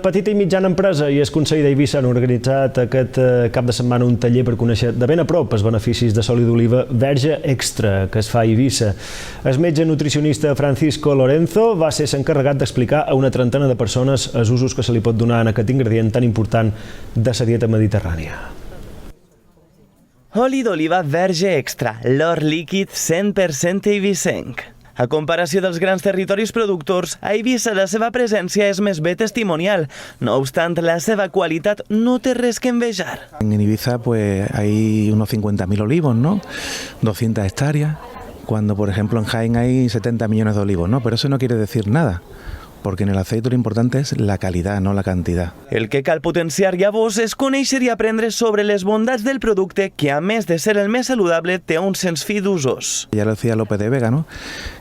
petita i mitjana empresa i el Consell d'Eivissa han organitzat aquest cap de setmana un taller per conèixer de ben a prop els beneficis de l'oli d'oliva verge extra que es fa a Eivissa. El metge nutricionista Francisco Lorenzo va ser l'encarregat d'explicar a una trentena de persones els usos que se li pot donar en aquest ingredient tan important de la dieta mediterrània. Oli d'oliva verge extra, l'or líquid 100% eivissenc. A comparació dels grans territoris productors, a Eivissa la seva presència és més bé testimonial. No obstant, la seva qualitat no té res que envejar. En Ibiza pues hay unos 50.000 olivos, ¿no? 200 hectáreas, cuando por ejemplo en Jaén hay 70 millones de olivos, ¿no? Pero eso no quiere decir nada, porque en el aceite lo importante es la calidad, no la cantidad. El que cal potenciar llavors és conèixer i aprendre sobre les bondats del producte que, a més de ser el més saludable, té un sens fi d'usos. Ya lo decía Lope de Vega, ¿no?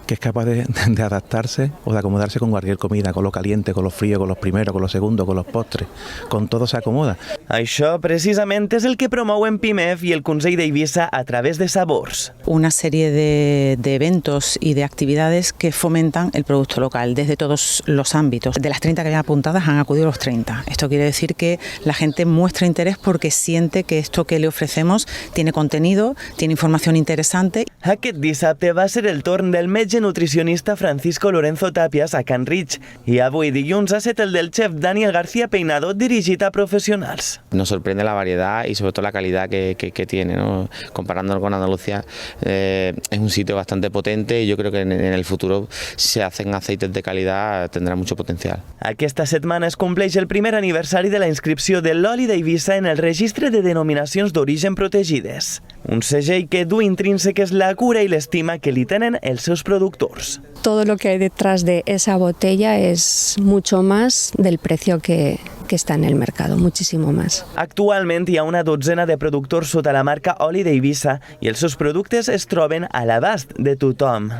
Que es capaz de adaptarse o de acomodarse con cualquier comida, con lo caliente, con lo frío, con los primeros, con los segundos, con los postres. Con todo se acomoda. Això, precisament, és el que promouen PIMEF i el Consell d'Eivissa a través de sabors. Una serie de eventos y de actividades que fomentan el producto local desde todos los ámbitos. De las 30 que habían apuntadas han acudido los 30. Esto quiere decir que la gente muestra interés porque siente que esto que le ofrecemos tiene contenido, tiene información interesante. Aquest dissabte va ser el torn del metge nutricionista Francisco Lorenzo Tapias a Can Rich i avui dilluns ha estat el del chef Daniel García Peinado dirigit a professionals. Nos sorprende la variedad y sobre todo la calidad que tiene, ¿no? Comparándolo con Andalucía, es un sitio bastante potente y yo creo que en el futuro si se hacen aceites de calidad tendrà mucho potencial. Aquesta setmana es compleix el primer aniversari de la inscripció de l'oli d'Eivissa en el registre de denominacions d'origen protegides. Un segell que du intrínseques la cura i l'estima que li tenen els seus productors. Todo lo que hay detrás de esa botella es mucho más del precio que está en el mercado, muchísimo más. Actualment hi ha una dotzena de productors sota la marca Oli d'Eivissa i els seus productes es troben a l'abast de tothom.